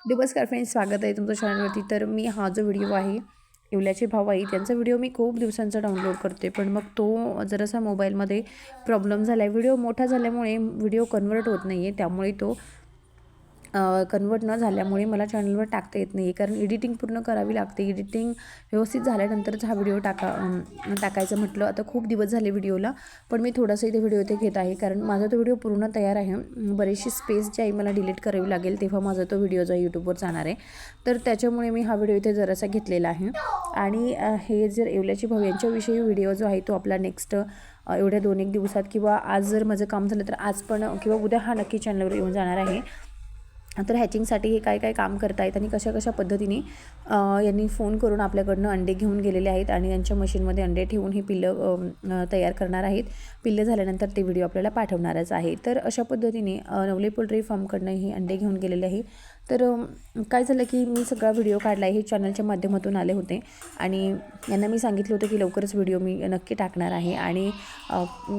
नमस्कार फ्रेंड्स, स्वागत आहे तुमचं चॅनलवरती. तर मी हा जो व्हिडिओ आहे, येवल्याचे भाऊ आहे त्यांचा व्हिडिओ मी खूप दिवसांचा डाउनलोड करते, पण मग तो जरासा मोबाईलमध्ये प्रॉब्लेम झाला आहे. व्हिडिओ मोठा झाल्यामुळे व्हिडिओ कन्वर्ट होत नाही आहे, त्यामुळे तो कन्वर्ट न झाल्यामुळे मला चॅनलवर टाकता येत नाही आहे, कारण एडिटिंग पूर्ण करावी लागते. एडिटिंग व्यवस्थित झाल्यानंतरच हा व्हिडिओ टाकायचं म्हटलं. आता खूप दिवस झाले व्हिडिओला, पण मी थोडासा इथे व्हिडिओ इथे घेत आहे, कारण माझा तो व्हिडिओ पूर्ण तयार आहे. बरीचशी स्पेस जी आहे मला डिलीट करावी लागेल, तेव्हा माझा तो व्हिडिओ जो यूट्यूबवर जाणार आहे. तर त्याच्यामुळे मी हा व्हिडिओ इथे जरासा घेतलेला आहे. आणि हे जर येवल्याची भाऊ यांच्याविषयी व्हिडिओ जो आहे तो आपला नेक्स्ट एवढ्या 2-1 दिवसात, किंवा आज जर माझं काम झालं तर आज पण किंवा उद्या हा नक्की चॅनलवर येऊन जाणार आहे. तर हॅचिंगसाठी हे काय काय काम करतायत आणि कशा कशा पद्धतीने यांनी फोन करून आपल्याकडनं अंडे घेऊन गेलेले आहेत आणि त्यांच्या मशीनमध्ये अंडे ठेवून ही पिल्लं तयार करणार आहेत. पिल्लं झाल्यानंतर ते व्हिडिओ आपल्याला पाठवणारच आहे. तर अशा पद्धतीने नवले पोल्ट्री फार्मकडनं ही अंडे घेऊन गेलेले आहे. तर काय झालं की मी सगळा व्हिडिओ काढला आहे, हे चॅनलच्या माध्यमातून आले होते आणि यांना मी सांगितलं होतं की लवकरच व्हिडिओ मी नक्की टाकणार आहे. आणि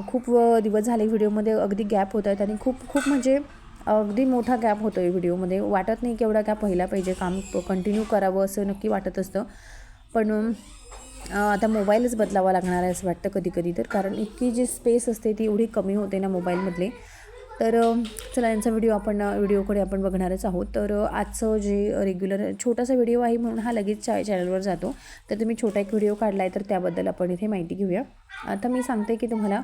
खूप दिवस झाले व्हिडिओमध्ये अगदी गॅप होत आहेत आणि खूप खूप म्हणजे अगदी मोठा गॅप होतो आहे व्हिडिओमध्ये. वाटत नाही की एवढा गॅप व्हायला पाहिजे, काम कंटिन्यू करावं असं नक्की वाटत असतं. पण आता मोबाईलच बदलावा लागणार आहे असं वाटतं कधी कधी तर, कारण इतकी जी स्पेस असते ती एवढी कमी होते ना मोबाईलमधले. तर चला यांचा व्हिडिओकडे आपण बघणारच आहोत. तर आजचं जे रेग्युलर छोटासा व्हिडिओ आहे म्हणून हा लगेच चॅनलवर जातो. तर तुम्ही छोटा एक व्हिडिओ काढला आहे, तर त्याबद्दल आपण इथे माहिती घेऊया. आता मी सांगते की तुम्हाला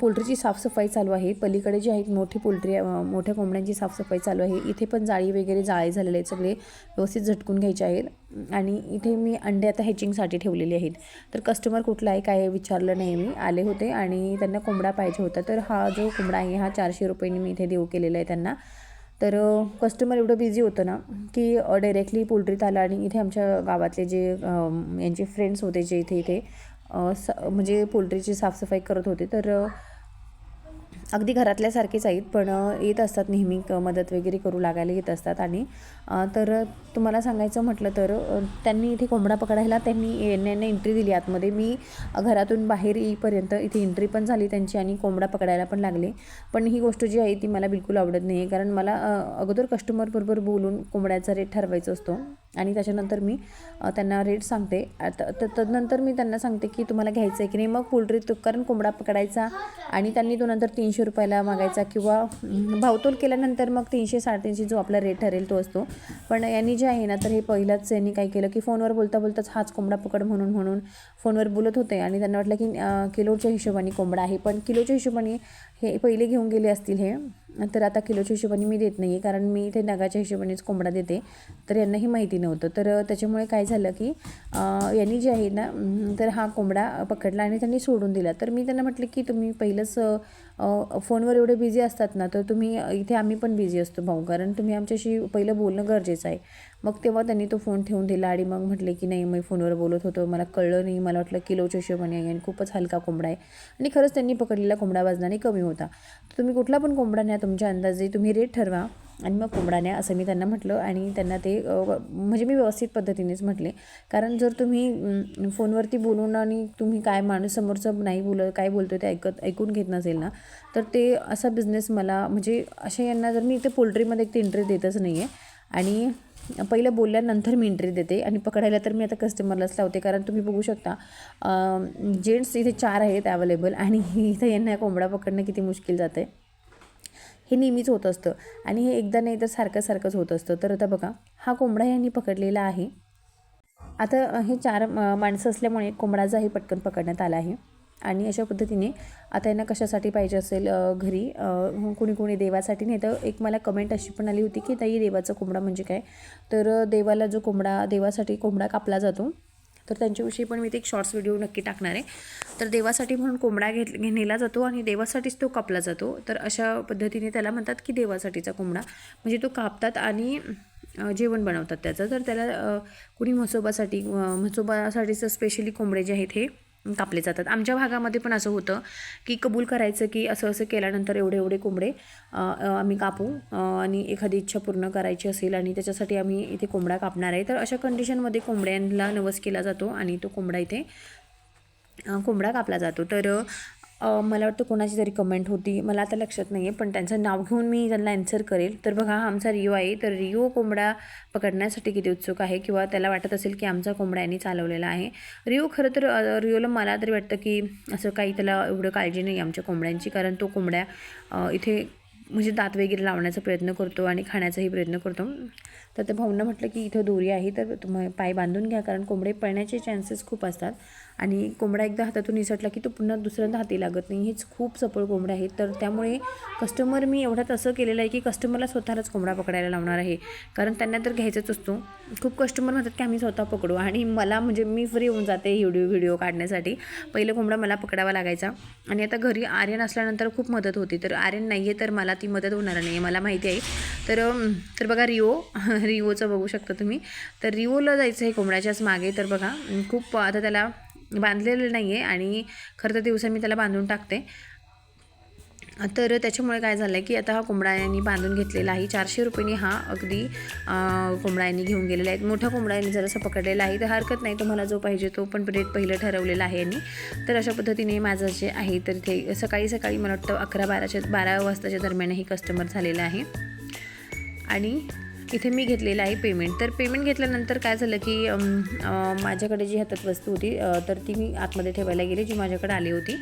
पोल्ट्रीची साफसफाई चालू आहे. पलीकडे जी आहेत मोठी पोल्ट्री, मोठ्या कोंबड्यांची साफसफाई चालू आहे. इथे पण जाळी वगैरे जाळे झालेले आहेत, सगळे व्यवस्थित झटकून घ्यायचे आहेत. आणि इथे मी अंडे आता हॅचिंगसाठी ठेवलेले आहेत. तर कस्टमर कुठला आहे काय विचारलं नाही, मी आले होते आणि त्यांना कोंबडा पाहिजे होता. तर हा जो कोंबडा आहे हा 400 रुपयांनी मी इथे देऊ केलेला आहे त्यांना. तर कस्टमर एवढं बिझी होतं ना की डायरेक्टली पोल्ट्रीत आलं आणि इथे आमच्या गावातले जे यांचे फ्रेंड्स होते जे इथे म्हणजे पोल्ट्रीची साफसफाई करत होते. तर अगदी घरातल्यासारखेच आहेत, पण येत असतात नेहमी, मदत वगैरे करू लागायला येत असतात. आणि तर तुम्हाला सांगायचं म्हटलं तर त्यांनी इथे कोंबडा पकडायला यांनी एंट्री दिली आतमध्ये. मी घरातून बाहेर येईपर्यंत इथे एंट्री पण झाली त्यांची आणि कोंबडा पकडायला पण लागले. पण ही गोष्ट जी आहे ती मला बिलकुल आवडत नाही आहे, कारण मला अगोदर कस्टमरबरोबर बोलून कोंबड्याचा रेट ठरवायचा असतो आणि त्याच्यानंतर मी त्यांना रेट सांगते. आता तदनंतर मी त्यांना सांगते की तुम्हाला घ्यायचं आहे की नाही. मग पोल्ट्री कारण कोंबडा पकडायचा आणि त्यांनी तो नंतर 300 रुपयाला मागायचा, किंवा भावतोल केल्यानंतर मग 300-350 जो आपला रेट ठरेल तो असतो. पण यांनी जे आहे ना, तर हे पहिलाच यांनी काय केलं की फोनवर बोलताच हाच कोंबडा पकड म्हणून फोनवर बोलत होते आणि त्यांना वाटलं की किलोच्या हिशोबाने कोंबडा आहे. पण किलोच्या हिशोबाने हे पहिले घेऊन गेले असतील हे. तर आता किलोच्या हिशोबाने मी देत नाही आहे, कारण मी इथे नगाच्या हिशोबानेच कोंबडा देते. तर यांनाही माहिती नव्हतं. तर त्याच्यामुळे काय झालं की यांनी जे आहे ना, तर हा कोंबडा पकडला आणि त्यांनी सोडून दिला. तर मी त्यांना म्हटलं की तुम्ही पहिलंच फोनवर एवढे बिझी असतात ना, तर तुम्ही इथे आम्ही पण बिझी असतो भाऊ, कारण तुम्ही आमच्याशी पहिलं बोलणं गरजेचं आहे. मग तेव्हा त्यांनी तो फोन ठेवून दिला आणि मग म्हटले की नाही, मी फोनवर बोलत होतो, मला कळलं नाही, मला वाटलं किलोच्या हिशोबाने आहे आणि खूपच हलका कोंबडा आहे. आणि खरंच त्यांनी पकडलेला कोंबडा वजनाने कमी होता. तर तुम्ही कुठला पण कोंबडा न्या तुमच्या अंदाजे, तुम्ही रेट ठरवा आणि मग कोंबडा न्या, असं मी त्यांना म्हटलं. आणि त्यांना ते म्हणजे मी व्यवस्थित पद्धतीनेच म्हटले, कारण जर तुम्ही फोनवरती बोलून आणि तुम्ही काय माणूस समोरचं नाही काय बोलतो ते ऐकून घेत नसेल ना, तर ते असा बिझनेस मला म्हणजे अशा यांना जर मी इथे पोल्ट्रीमध्ये एक एंट्री देतच नाही आहे. आणि पहिलं बोलल्यानंतर मी एंट्री देते आणि पकडायला तर मी आता कस्टमरलाच लावते, कारण तुम्ही बघू शकता जेंट्स इथे 4 आहेत अवेलेबल आणि इथं यांना कोंबडा पकडणं किती मुश्किल जातं आहे. हे नेहमीच होत असतं आणि हे एकदा नाही तर सारखंच होत असतं. तर आता बघा, हा कोंबडा यांनी पकडलेला आहे. आता हे 4 माणसं असल्यामुळे कोंबडा जो आहे पटकन पकडण्यात आला आहे. आणि अशा पद्धतीने आता यांना कशासाठी पाहिजे असेल घरी, कोणी देवासाठी नाही. तर एक मला कमेंट अशी पण आली होती की ताई, देवाचा कोंबडा म्हणजे काय. तर देवाला जो कोंबडा, देवासाठी कोंबडा कापला जातो, तर त्यांच्याविषयी पण मी ते एक शॉर्ट्स व्हिडिओ नक्की टाकणार आहे. तर देवासाठी म्हणून कोंबडा नेला जातो आणि देवासाठीच तो कापला जातो. तर अशा पद्धतीने त्याला म्हणतात की देवासाठीचा कोंबडा, म्हणजे तो कापतात आणि जेवण बनवतात त्याचं. तर त्याला कुणी म्हसोबासाठीचं स्पेशली कोंबडे जे आहेत हे कापले जातात. आमच्या भागामध्ये पण असं होतं की कबूल करायचं की असं केल्यानंतर एवढे कोंबडे आम्ही कापू आणि एखादी इच्छा पूर्ण करायची असेल आणि त्याच्यासाठी आम्ही इथे कोंबडा कापणार आहे. तर अशा कंडिशनमध्ये कोंबड्यांना नवस केला जातो आणि तो कोंबडा इथे कोंबडा कापला जातो. तर मला वाटतं कोणाची तरी कमेंट होती, मला आता लक्षात नाही आहे, पण त्यांचं नाव घेऊन मी त्यांना ॲन्सर करेल. तर बघा हा आमचा रिओ आहे. तर रिओ कोंबडा पकडण्यासाठी किती उत्सुक आहे, किंवा त्याला वाटत असेल की आमचा कोंबडा यांनी चालवलेला आहे. रिओ खरं तर रिओला मला तरी वाटतं की असं काही त्याला एवढं काळजी नाही आमच्या कोंबड्यांची, कारण तो कोंबड्या इथे म्हणजे दात वगैरे लावण्याचा प्रयत्न करतो आणि खाण्याचाही प्रयत्न करतो. तर त्या भाऊंना म्हटलं की इथं दोरी आहे, तर तुम्ही पाय बांधून घ्या, कारण कोंबडे पळण्याचे चान्सेस खूप असतात आणि कोंबडा एकदा हातातून निसटला की तो पुन्हा दुसऱ्यांदा हाती लागत नाही. हेच खूप सफळ कोंबडे आहेत. तर त्यामुळे कस्टमर मी एवढ्यात असं केलेलं आहे की कस्टमरला स्वतःलाच कोंबडा पकडायला लावणार आहे, कारण त्यांना तर घ्यायचाच असतो. खूप कस्टमर म्हणतात की आम्ही स्वतः पकडू, आणि मला म्हणजे मी फ्री होऊन जाते व्हिडिओ काढण्यासाठी. पहिलं कोंबडा मला पकडावा लागायचा, आणि आता घरी आर्यन असल्यानंतर खूप मदत होती. तर आर्यन नाही आहे तर मला ती मदत होणार नाही आहे, मला माहिती आहे. तर बघा रिओचं बघू शकता तुम्ही. तर रिओला जायचं आहे कोंबड्याच्याच मागे. तर बघा खूप आता त्याला बांधलेलं नाही आहे, आणि खरं तर दिवसा मी त्याला बांधून टाकते. तर त्याच्यामुळे काय झालं आहे की आता हा कोंबडा यांनी बांधून घेतलेला आहे. 400 रुपयांनी हा अगदी कोंबडा यांनी घेऊन गेलेला आहे. मोठा कोंबडा यांनी जरासा पकडलेला आहे, तर हरकत नाही, तुम्हाला जो पाहिजे तो पण रेट पहिलं ठरवलेला आहे यांनी. तर अशा पद्धतीने माझं जे आहे तर ते सकाळी मला वाटतं 11-12 वाजताच्या दरम्यान ही कस्टमर झालेलं आहे. आणि इथे मी घेतलेलं आहे पेमेंट. तर पेमेंट घेतल्यानंतर काय झालं की माझ्याकडे जी हातात वस्तू होती तर ती मी आतमध्ये ठेवायला गेली, जी माझ्याकडे आली होती.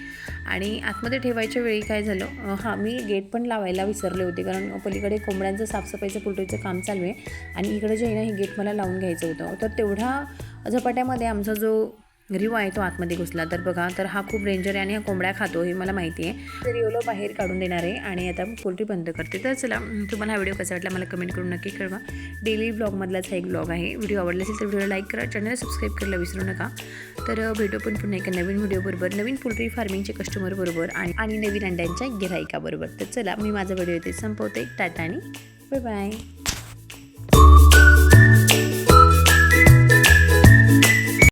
आणि आतमध्ये ठेवायच्या वेळी काय झालं, मी गेट पण लावायला विसरले होते, कारण पलीकडे कोंबड्यांचं साफसफाईचं पोल्ट्रीचं काम चालू आहे, आणि इकडे जे आहे ना हे गेट मला लावून घ्यायचं होतं. तर तेवढ्या झपाट्यामध्ये आमचा जो रिओ आहे तो आतमध्ये घुसला. तर बघा, तर हा खूप डेंजर आहे आणि हा कोंबड्या खातो हे मला माहिती आहे. तर रिओला बाहेर काढून देणार आहे आणि आता पोल्ट्री बंद करते. तर चला, तुम्हाला हा व्हिडिओ कसा वाटला मला कमेंट करून नक्की कळवा. डेली ब्लॉगमधलाच हा एक ब्लॉग आहे. व्हिडिओ आवडला असेल तर व्हिडिओला लाईक करा, चॅनलला सबस्क्राईब करायला विसरू नका. तर भेटू पण पुन्हा एका नवीन व्हिडिओबरोबर, नवीन पोल्ट्री फार्मिंगचे कस्टमर बरोबर आणि नवीन अंड्यांच्या गिऱ्हाईकाबरोबर. तर चला, मी माझा व्हिडिओ इथे संपवते. टाटा आणि बाय बाय.